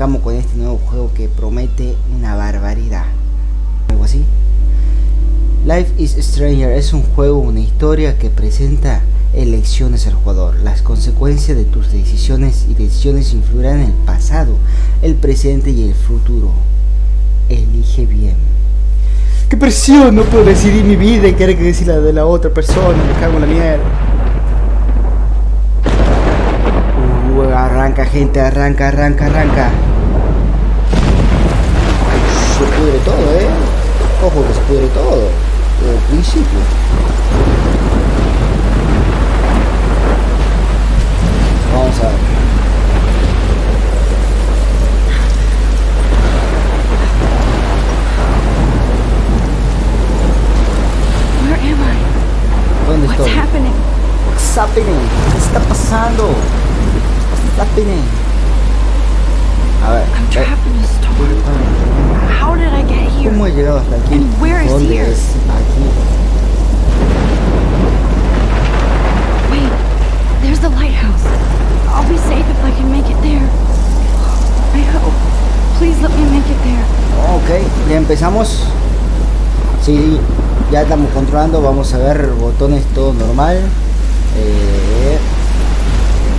arrancamos con este nuevo juego que promete una barbaridad. Algo así. Life is Stranger es un juego, una historia que presenta elecciones al jugador. Las consecuencias de tus decisiones influirán en el pasado, el presente y el futuro. Elige bien. ¡Qué presión! No puedo decidir mi vida y querer que decir la de la otra persona. Me cago en la mierda. Arranca, gente, arranca. Se pudre todo, Ojo que se pudre todo. Desde el principio. Vamos a ver. Where am I? ¿Dónde estoy? What's happening? What's happening? ¿Qué está pasando? What's happening? A ver. I'm trapped in a storm. How did I get here? ¿Cómo he llegado hasta aquí? And where is ¿Dónde here? es aquí? Wait, there's the lighthouse. I'll be safe if I can make it there. I hope. Please let me make it there. Ok, ya empezamos. Sí, ya estamos controlando. Vamos a ver botones, todo normal.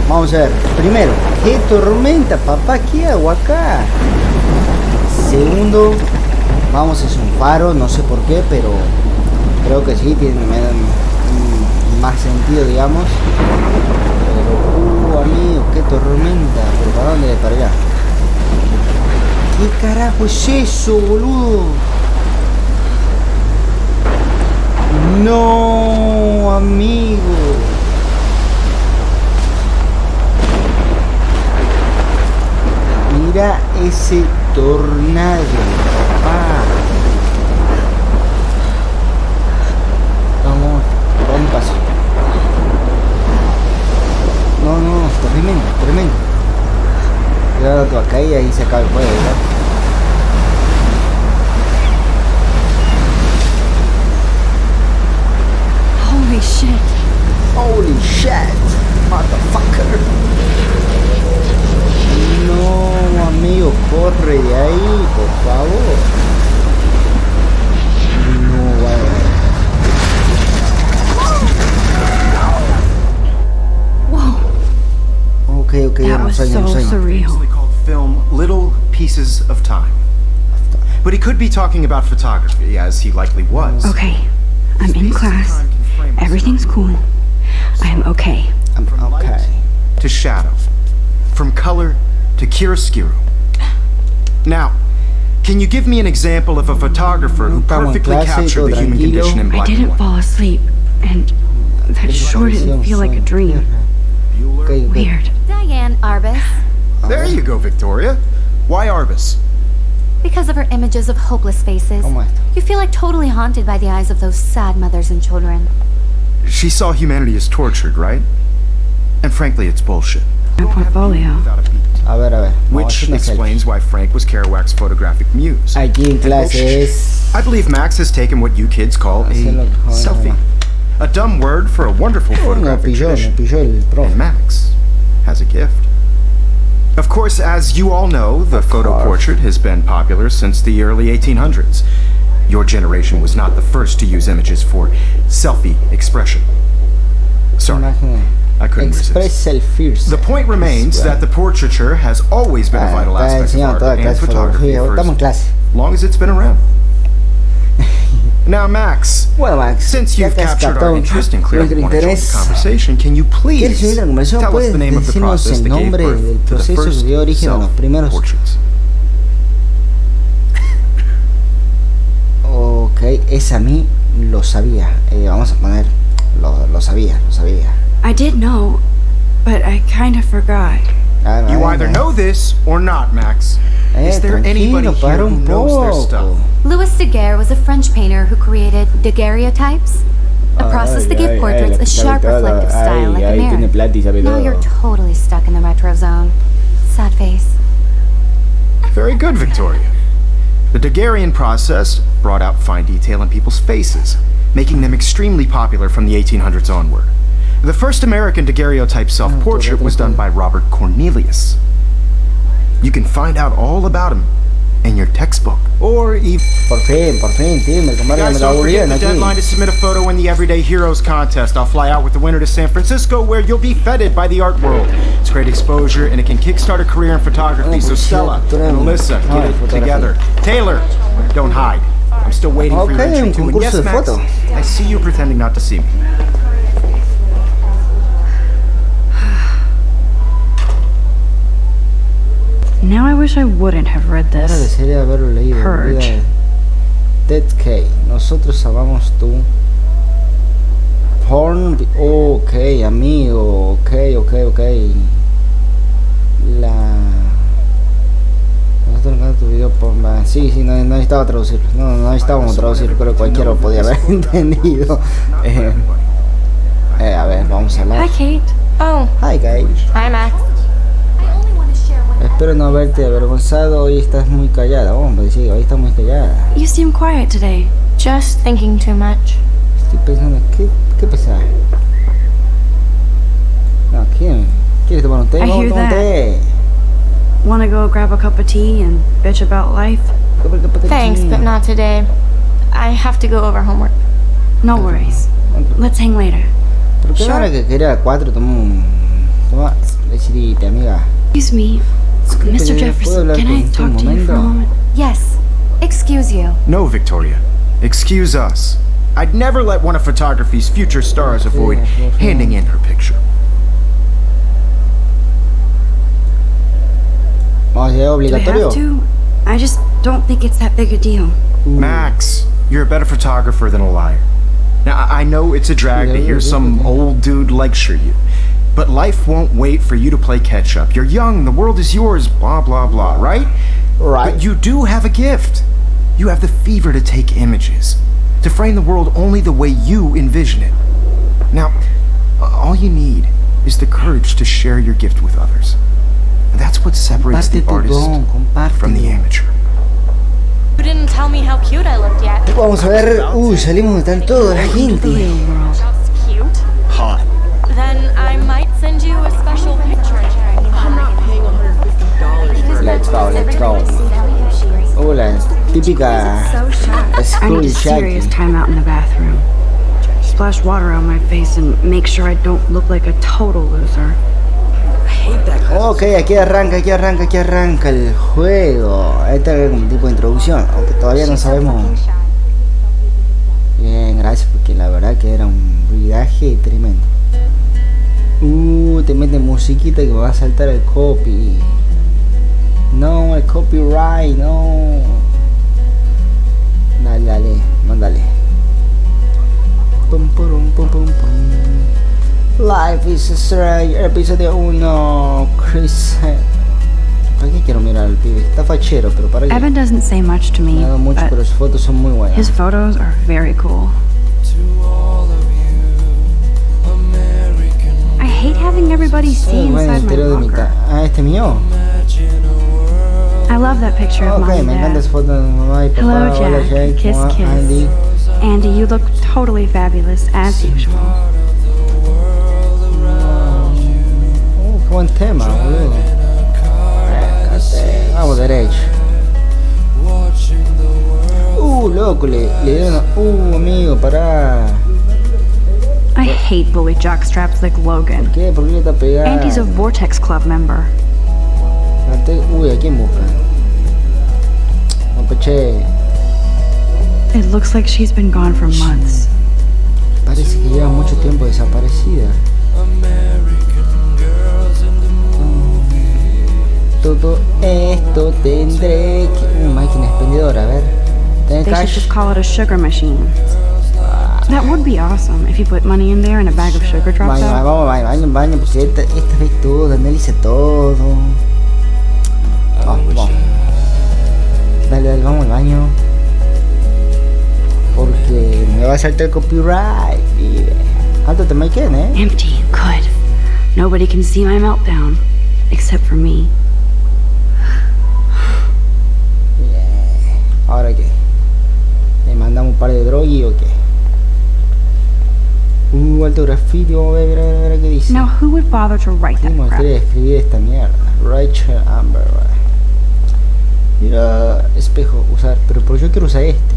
Vamos a ver. Primero, ¿qué tormenta, papá? ¿Qué hago acá? Segundo, vamos, es un faro. No sé por qué, pero creo que sí, tiene más sentido, digamos. Pero, amigo, qué tormenta. ¿Pero para dónde? Para allá. ¿Qué carajo es eso, boludo? No, amigo. Mira ese tornado, papá. Vamos paso. No, tremendo. Cuidado tú acá y ahí se acaba el juego, ¿verdad? Holy shit, motherfucker. No, amigo, corre de ahí, por favor. No, vaya. Whoa. Okay, That was so surreal. Called film Little Pieces of Time. But he could be talking about photography, as he likely was. Okay, I'm in class. Everything's cool. I'm okay. I'm okay. To shadow, from color to chiaroscuro. Now, can you give me an example of a photographer who perfectly captured the human condition in I black and didn't white? fall asleep, and that sure didn't feel like a dream. Weird. Diane Arbus. There you go, Victoria. Why Arbus? Because of her images of hopeless faces. You feel like totally haunted by the eyes of those sad mothers and children. She saw humanity as tortured, right? And frankly, it's bullshit. My portfolio. Without a beat. A ver. Which explains why Frank was Kerouac's photographic muse. Aquí en clase es... I believe Max has taken what you kids call a selfie. A dumb word for a wonderful photographic tradition. And Max has a gift. Of course, as you all know, the photo portrait has been popular since the early 1800s. Your generation was not the first to use images for selfie expression. Sorry, I couldn't resist. The point remains that the portraiture has always been a vital aspect of art and photography for as long as it's been around. Now, Max, since you've captured our interest and clearly want to join the conversation, can you please tell us the name of the process that gave birth to the first self-portraits? Ok, esa a mí lo sabía. Vamos a poner lo sabía. I did know, but I kind of forgot. You either know this or not, Max. Is there anybody here who knows their stuff? Louis Daguerre was a French painter who created daguerreotypes, a process that gave portraits a sharp reflective style like a mirror. Now you're totally stuck in the retro zone. Sad face. Very good, Victoria. The Daguerrean process brought out fine detail in people's faces, making them extremely popular from the 1800s onward. The first American daguerreotype self-portrait was done by Robert Cornelius. You can find out all about him in your textbook. Or even... Por fin, tío, me guys, don't forget the deadline to submit a photo in the Everyday Heroes contest. I'll fly out with the winner to San Francisco, where you'll be feted by the art world. It's great exposure, and it can kickstart a career in photography. So Stella and Alyssa, get it together. Taylor, don't hide. I'm still waiting for your entry too. And yes, Max, I see you pretending not to see me. Now I wish I wouldn't have read this. Ahora desearía haberlo leído. Purge. Dead K. Nosotros amamos tu. Porn. Ok, amigo. Ok. Nosotros encanta tu video porn. Sí, no necesitaba traducirlo. No necesitábamos traducirlo. Creo que cualquiera lo podía haber entendido. A ver, vamos a hablar. Hi, Kate. Oh. Hi, Kate. Hi, Max. Espero no haberte avergonzado. Hoy estás muy callada. Hombre, sí, hoy estás muy callada. You seem quiet today. Just thinking too much. Estoy pensando, ¿qué pensás? No, ¿quieres tomar un té? I hear Tomar un té. Wanna go grab a cup of tea and bitch about life? Thanks, but not today. I have to go over homework. No worries. Let's hang later. ¿Pero qué hora que quería 4? Toma lecherita, amiga. Excuse me, Mr. Jefferson, can I talk to you for a moment? Yes. Excuse you. No, Victoria. Excuse us. I'd never let one of photography's future stars avoid handing in her picture. Do I have to? I just don't think it's that big a deal. Max, you're a better photographer than a liar. Now, I know it's a drag to hear some old dude lecture you. But life won't wait for you to play catch-up. You're young, the world is yours, blah, blah, blah, right? Right. But you do have a gift. You have the fever to take images, to frame the world only the way you envision it. Now, all you need is the courage to share your gift with others. That's what separates the artist from the amateur. You didn't tell me how cute I looked yet. Vamos a ver. Salimos donde están toda la gente. Just cute? Hot. Then I might send you a special picture. I'm not paying $150. Let's go. Hola, típica I school need a serious time out in the bathroom. Splash water on my face and make sure I don't look like a total loser. Ok, aquí arranca el juego. Este es un tipo de introducción, aunque todavía no sabemos. Bien, gracias, porque la verdad que era un ruidaje tremendo. Te mete musiquita que me va a saltar el copy. No, el copyright, no. Dale, mándale. Pum. Life is Strange, episodio 1. Chris. ¿Para qué quiero mirar al pibe? Está fachero, pero para qué. Evan doesn't say much to me, No mucho, but pero sus fotos son muy buenas. his photos are very cool. I hate having everybody see inside my locker. Este mío. I love that picture of Ok, mom me and encanta dad. esa foto de mamá y papá. Hello, Hola, Jack. Jake. Kiss, Hola, kiss. Andy. Andy, you look totally fabulous, as usual. Qué buen tema, boludo. Vamos derecho. Loco, le dieron. Amigo, pará. I hate bully jockstraps like Logan. ¿Por qué? ¿Por qué le está pegando? Andy's a Vortex Club member. ¿A quién busca? No, peche. It looks like she's been gone for months. Parece que lleva mucho tiempo desaparecida. Todo esto tendré que... máquina expendedora, a ver. ¿Tenés They should cash? just call it a sugar machine. That would be awesome if you put money in there and a bag of sugar drops out. Vamos, baño, porque esta vez todo, analiza todo. Vamos. Dale, vamos al baño. Porque me va a saltar el copyright, pibe. ¿Cuánto te quedan, Empty. Good. Nobody can see my meltdown. Except for me. Bien. ¿Ahora qué? ¿Le mandamos un par de drogi o qué? Alto graffiti, vamos a ver qué dice. Now, who would bother to write ¿Qué that me crap? gustaría escribir esta mierda? Rachel Amber. Mira, espejo, usar, pero yo quiero usar este.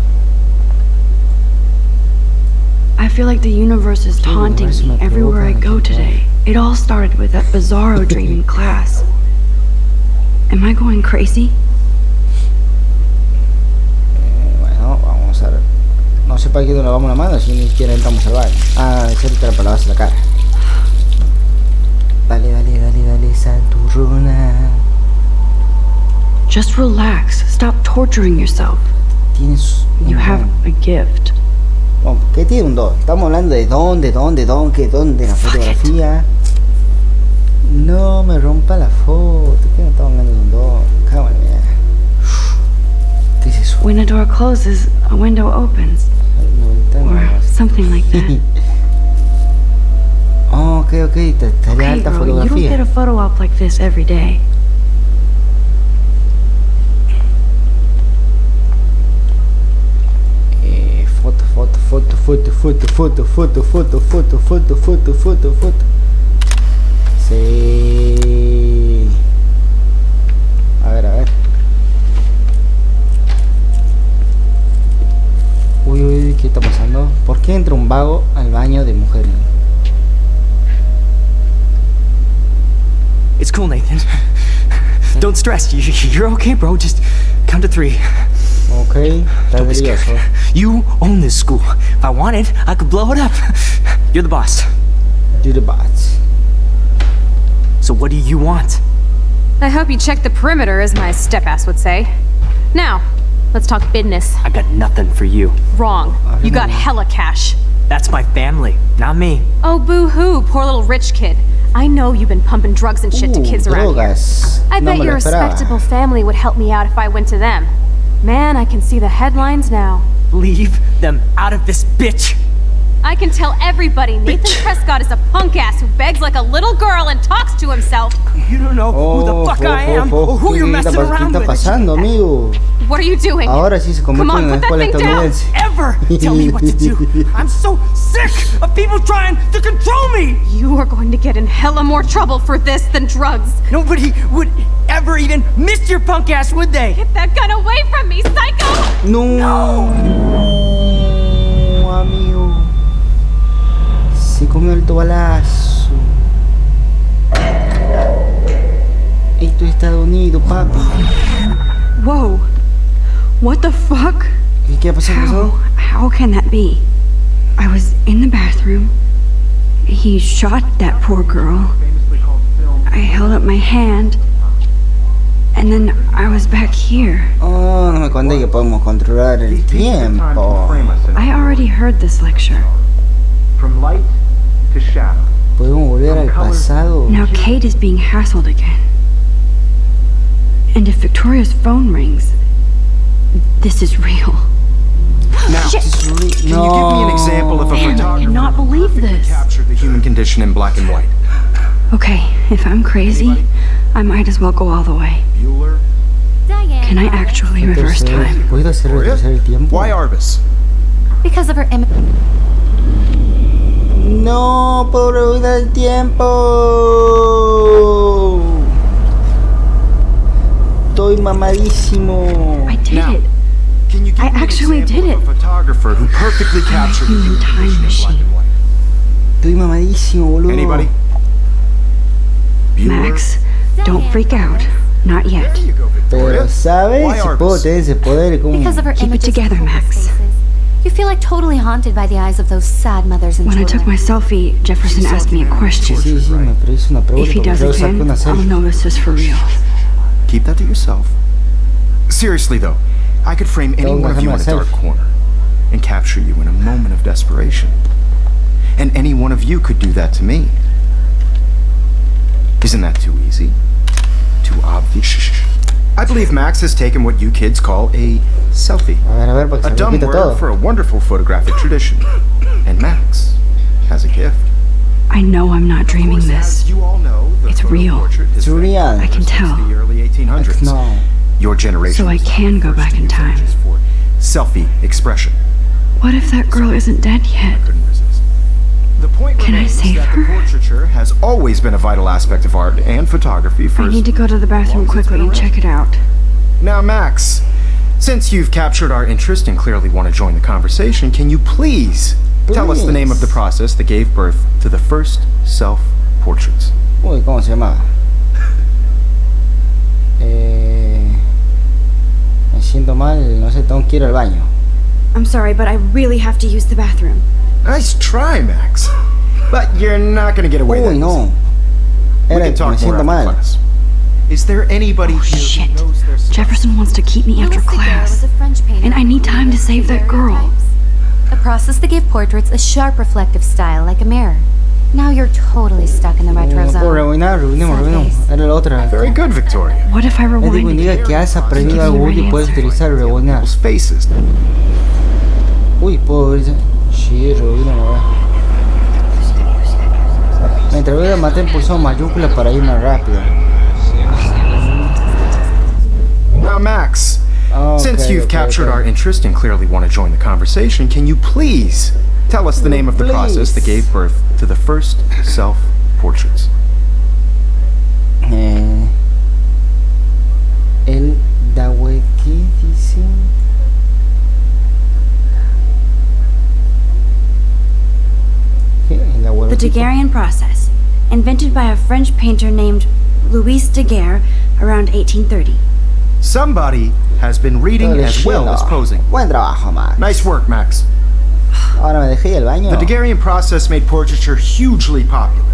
I feel like the universe is taunting me everywhere I go today. It all started with that bizarro dream in class. Am I going crazy? Bueno, vamos a ver. No sé para qué nos lavamos la mano si ni siquiera entramos al baño. Ah, es cierto, para lavarse la cara. Dale, dale, dale, dale, santurrona. Just relax. Stop torturing yourself. Tienes You have a gift. Oh, ¿qué tiene un don? Estamos hablando de don, ¿qué don de la fotografía? No me rompa la foto. ¿Qué no estamos hablando de un don? Cámara, mira. ¿Qué es eso? When a door closes, a window opens. Or something like that. Oh, ok, estaría Okay, alta bro, you don't fotografía. get a photo op like this every day. Foto. Sí. A ver. Uy, ¿qué está pasando? ¿Por qué entra un vago al baño de mujeres? It's cool, Nathan. Don't stress. You're okay, bro. Just count to 3. Ok, está Don't be scared. nervioso. You own this school. If I wanted, I could blow it up. You're the boss. Do the bots. So what do you want? I hope you checked the perimeter, as my step-ass would say. Now, let's talk business. I got nothing for you. Wrong. You got hella cash. That's my family, not me. Oh, boo-hoo, poor little rich kid. I know you've been pumping drugs and shit to kids around here. Drogas. I No bet me lo your esperaba. respectable family would help me out if I went to them. Man, I can see the headlines now. Leave them out of this, bitch. I can tell everybody Nathan Prescott is a punk ass who begs like a little girl and talks to himself. You don't know who the fuck I am or who you're messing around ¿Qué está with. pasando, amigo? What are you doing? Ahora sí se Come convierte on, en una put that escuela thing down. estadounidense. Ever tell me what to do. I'm so sick of people trying to control me. You are going to get in hella more trouble for this than drugs. Nobody would ever even miss your punk ass, would they? Get that gun away from me, psycho! No, amigo. Se comió alto balazo. Esto es Estados Unidos, papi. Whoa. What the fuck? ¿Y qué ha pasado? How can that be? I was in the bathroom. He shot that poor girl. I held up my hand. And then I was back here. Oh, no me conté que podemos controlar el tiempo. I already heard this lecture. From light to shadow. Podemos volver al pasado. Now Kate is being hassled again. And if Victoria's phone rings, this is real. Now, Shit. can you give me an example of a Man, I photographer cannot believe who this. captured the human condition in black and white? Okay, if I'm crazy, I might as well go all the way. Bueller? Can I actually reverse time? ¿Puedo hacer retroceder el tiempo? Why Arbus? Because of her No puedo retroceder el tiempo. Estoy mamadísimo. I did Now, it. Can you give I me an actually example did of a photographer who perfectly captured the human human time condition in black machine. and white? Estoy mamadísimo, boludo. Anybody? Bueller? Max, don't freak out. Not yet. There you go, Victoria. Pero, ¿sabes? Why Si puedo Arbus? tener ese poder, ¿cómo? Because of her Keep it images of together, homeless Max. faces. You feel like totally haunted by the eyes of those sad mothers and When I children. took my selfie, Jefferson asked me a question. Sí, pero hizo una pregunta If he porque does yo saqué again, una I'll serie. know this is for real. Keep that to yourself. Seriously though, I could frame any Don't one of you in a myself. dark corner and capture you in a moment of desperation. And any one of you could do that to me. Isn't that too easy? Too obvious? I believe Max has taken what you kids call a selfie. A ver, para que A se dumb repita word todo. for a wonderful photographic tradition. And Max has a gift. I know I'm not dreaming Of course, this. as you all know, the It's photo real. portrait has It's been real. popular I can since tell. the early 1800s. No. Your generation So I was the can go first back to in use time. images for selfie expression. What if that girl isn't dead yet? Couldn't resist. The point Can I remains save that her? the portraiture has always been a vital aspect of art and photography for I need to go to the bathroom quickly and check it out. Now, Max, since you've captured our interest and clearly want to join the conversation, can you please tell us the name of the process that gave birth to the first self-portraits? Uy, ¿cómo se llamaba? Me siento mal, no sé, tengo que ir al baño. I'm sorry, but I really have to use the bathroom. Nice try, Max. But you're not going to get away with Uy, no. We can talk more after class. Is there anybody here Shit. who knows their... Jefferson wants to keep me after Louis Daguerre class. was a French painter And I need who time to created save that girl. daguerreotypes, a process that gave portraits a sharp reflective style like a mirror. Now you're totally stuck in the retro No puedo zone. rebobinar, rebobinemos. Era la otra. Very good, Victoria. What if I Es tipo rewind indica again? que has aprendido algo útil y puedes utilizar el rebobinar. People's faces. Uy, puedo ver. Sí, rebobina, no va. Mientras voy a matar el pulsado mayúscula para ir más rápido. Now, Max, since you've captured our interest and clearly want to join the conversation, can you please tell us the name of the process that gave birth to the first self-portraits? El Dawe, ¿qué dice? ¿Qué? El The daguerrotipo. Daguerrean process, invented by a French painter named Louis Daguerre around 1830. Somebody has been reading as well as posing. Buen trabajo, Max. Nice work, Max. Ahora me dejé el baño. The Daguerrean process made portraiture hugely popular,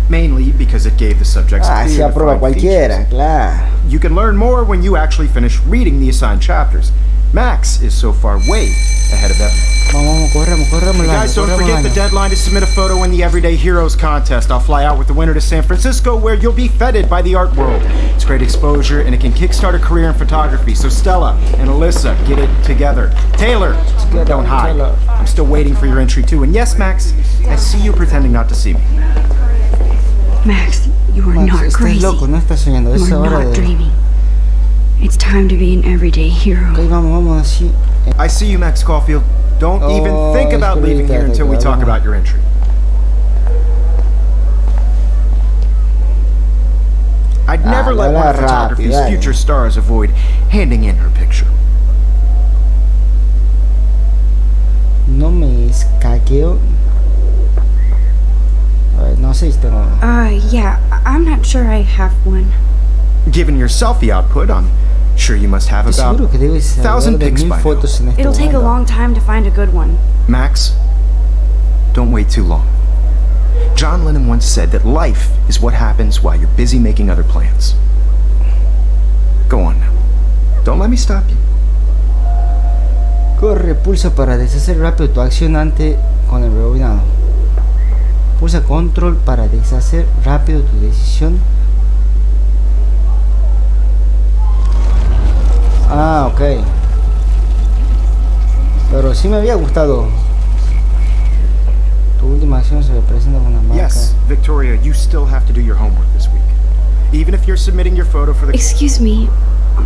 mainly because it gave the subjects Ah, si clear aprueba defined cualquiera, features. claro. You can learn more when you actually finish reading the assigned chapters. Max is so far way ahead of everyone. Vamos, corremos el baño. Guys, don't corremos forget el the baño. deadline to submit a photo in the Everyday Heroes contest. I'll fly out with the winner to San Francisco, where you'll be feted by the art world. It's great exposure, and it can kickstart a career in photography. So Stella and Alyssa, get it together. Taylor, don't hide. Taylor. I'm still waiting for your entry too. And yes, Max, I see you pretending not to see me. Max, you are Max, not estás crazy. loco, no estás soñando. Es You are hora not de. dreaming. It's time to be an everyday hero. Ok, vamos así. I see you, Max Caulfield. Don't even think about leaving here until we talk about your entry. I'd never let one of photography's future stars avoid handing in her picture. No me escaqueo. A ver, no sé si tengo. Yeah, I'm not sure I have one. Given your selfie output, I'm sure you must have Estoy about seguro que debes 1,000 haber de pics 1000 by now. fotos en este It'll take a momento. long time to find a good one. Max, don't wait too long. John Lennon once said that life is what happens while you're busy making other plans. Go on now. Don't let me stop you. Corre, pulsa para deshacer rápido tu acción ante con el rebobinado. Pulsa control para deshacer rápido tu decisión. Ah, ok. Pero sí me había gustado. Tu última acción se representa con una marca. Yes, Victoria, you still have to do your homework this week. Even if you're submitting your photo for the... Excuse me,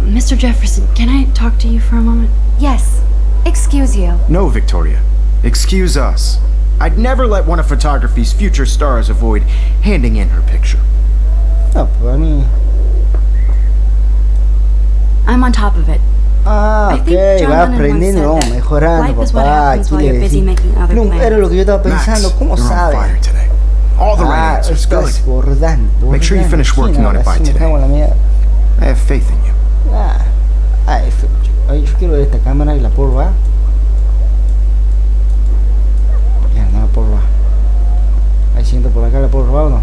Mr. Jefferson, can I talk to you for a moment? Yes. Excuse you. No, Victoria. Excuse us. I'd never let one of photography's future stars avoid handing in her picture. No, pues a mí. I'm on top of it. Ah, I ok, think John va Lennon aprendiendo, once said that mejorando, life is what papá. happens while Quiere you're busy decir. making other No, plans. era lo que yo estaba Max, pensando. ¿Cómo you're on sabe? fire today. All the right answers. Estás Good. bordando. Make sure you finish working on it by today. I have faith in you. Ay, yo quiero ver esta cámara y la puedo robar. Ya, no la puedo robar. Ahí siento por acá, ¿la puedo robar o no?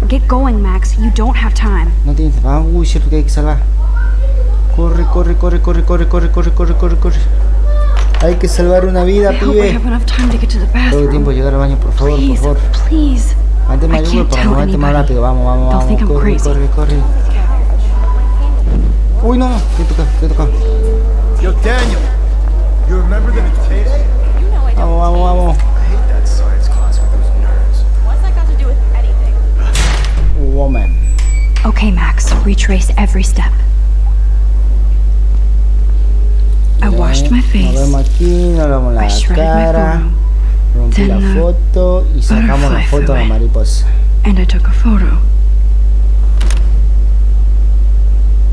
Get going, Max. You don't have time. No tienes. Ah, uy, cierto que hay que salvar. Corre, corre, corre, corre, corre, corre, corre, corre, corre, corre. Hay que salvar una vida, I hope I pibe. have enough time to get to the Todo el tiempo bathroom. llegar al baño, por favor, por Please, favor. please. Mantén I ayuda can't para tell moverte más anybody. rápido. Vamos, vamos, They'll vamos. think I'm Corre, crazy. corre, corre. Uy, no, no. Te he tocado. Yo, Daniel, you remember the potato? Vamos, vamos, vamos. I hate that science class with those nerds. What's that got to do with anything? Woman. Okay, Max. Retrace every step. I washed my face. Nos vemos aquí, nos lavamos I la shredded my cara. photo. Rompí la Then the foto y sacamos la butterfly foto de la flew in. mariposa. And I took a photo.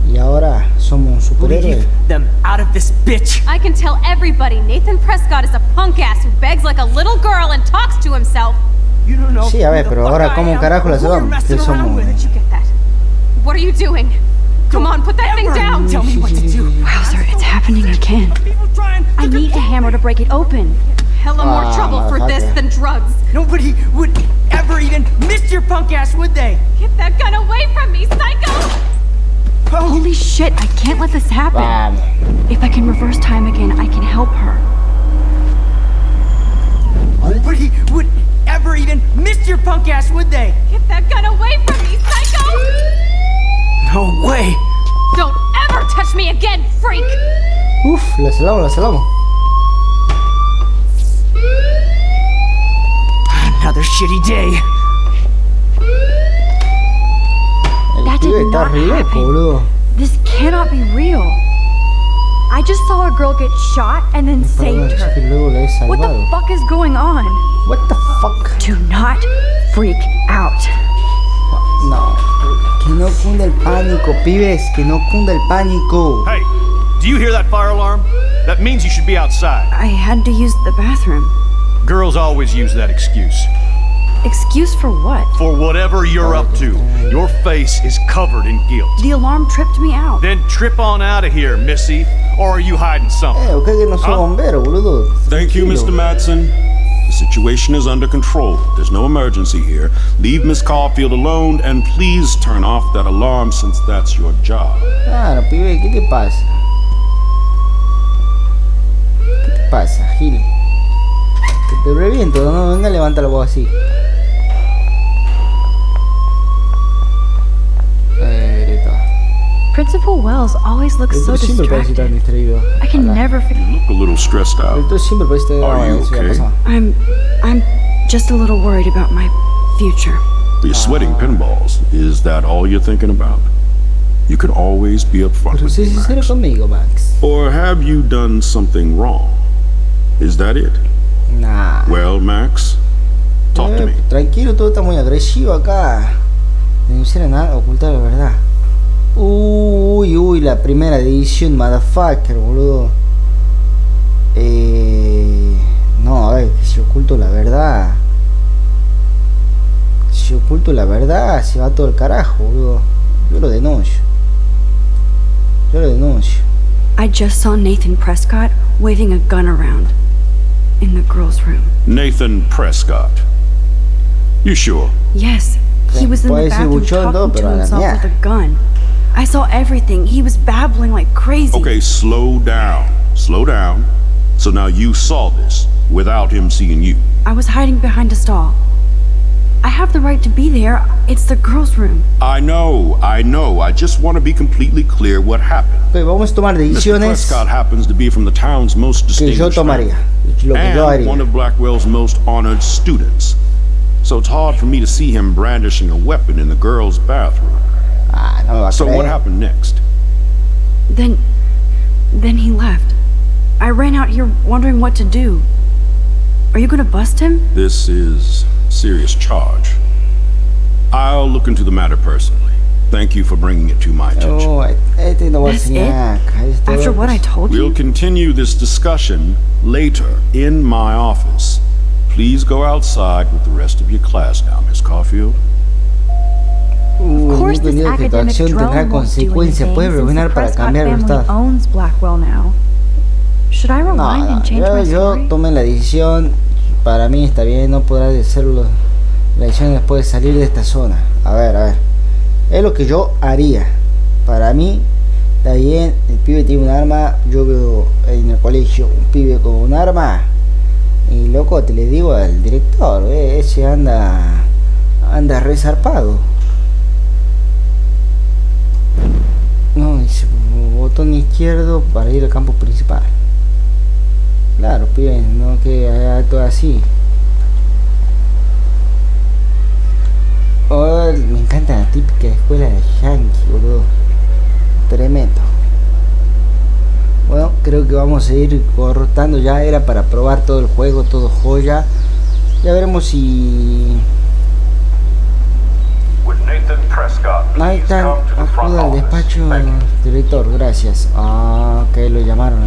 Y ahora somos un superhéroe. Leave them out of this bitch. I can tell everybody Nathan Prescott is a punk ass who begs like a little girl and talks to himself. You don't know Sí, a ver, who the pero fuck ahora I cómo am carajo la or who sabemos you're que messing around somos. with. Did you get that? What are you doing? Come on, put that thing down. Tell me what to do. Wowzer, it's happening again. People trying to I need a hammer to break it open. Hella more trouble for this motherfucker. than drugs. Nobody would ever even miss your punk ass, would they? Get that gun away from me, psycho! Holy shit, I can't let this happen. Vamos. If I can reverse time again, I can help her. Nobody would ever even miss your punk ass, would they? Get that gun away from me, psycho! No way. Don't ever touch me again, freak! Uf, la salvamos, la salvamos. Another shitty day. That Pibe did está not re loco, happen. boludo. This cannot be real. I just saw a girl get shot and then saved Es que her. luego la he What the salvado. fuck is going on? What the fuck? Do not freak out. No, que no cunda el pánico, pibes, que no cunda el pánico. Hey, do you hear that fire alarm? That means you should be outside. I had to use the bathroom. Girls always use that excuse. Excuse for what? For whatever you're up to, your face is covered in guilt. The alarm tripped me out. Then trip on out of here, Missy. Or are you hiding something? Ok, que no soy bombero, boludo. Thank you, Mr. Madsen. The situation is under control. There's no emergency here. Leave Miss Caulfield alone and please turn off that alarm since that's your job. Claro, pibe, ¿qué te pasa? ¿Qué te pasa, Gil? Que te reviento, no, venga, levanta la voz así. Grito. Principal Wells always looks so El siempre parece tan distracted. distraído. I can Hola. never You look a little stressed out. El siempre parece tan Are you eso ya okay? pasó. I'm just a little worried about my future. You're sweating pinballs. Is that all you're thinking about? You could always be upfront Pero with sé me, sincero Max. conmigo, Max. Or have you done something wrong? Is that it? Nah. Well, Max, talk to me. Tranquilo, todo está muy agresivo acá. Denunciar a nada, ocultar la verdad. Uy, la primera edición, motherfucker, boludo. No, a ver, si oculto la verdad. Si oculto la verdad, se va todo el carajo, boludo. Yo lo denuncio. I just saw Nathan Prescott waving a gun around in the girls' room. Nathan Prescott. You sure? Yes, he was in Puede the ser bathroom buchón, talking pero to a la himself mierda. with a gun. I saw everything. He was babbling like crazy. Okay, slow down. Slow down. So now you saw this without him seeing you. I was hiding behind a stall. I have the right to be there. It's the girls' room. I know. I just want to be completely clear what happened. Ok, vamos a tomar Mr. decisiones Prescott happens to be from the town's most que yo distinguished tomaría. family, Lo que yo and one haría. of Blackwell's most honored students. So it's hard for me to see him brandishing a weapon in the girls' bathroom. Ah, no me va a So what creer. happened next? Then he left. I ran out here wondering what to do. Are you gonna bust him? This is a serious charge. I'll look into the matter personally. Thank you for bringing it to my attention. No, este no va a That's enseñar. it? After what I told We'll you? continue this discussion later in my office. Please go outside with the rest of your class now, Miss Caulfield. Of course, no this entendía que tu academic acción drone tendrá won't do consecuencias. anything Puedes since the rebobinar para Prescott cambiar el family estado. owns Blackwell now. Should I rewind and change my yo story? tomé la decisión. Para mí está bien, no podrás hacerlo. La decisión después de salir de esta zona. A ver. Es lo que yo haría. Para mí está bien. El pibe tiene un arma. Yo veo en el colegio un pibe con un arma. Y loco, te le digo al director, ese anda resarpado. No, dice botón izquierdo para ir al campo principal. Claro, pibe, no que haga todo así. Oh, me encanta la típica escuela de Yankee, boludo. Tremendo. Bueno, creo que vamos a ir cortando. Ya era para probar todo el juego, todo joya. Ya veremos si... Ahí están, acuda al despacho, director, gracias. Ah, ok, lo llamaron.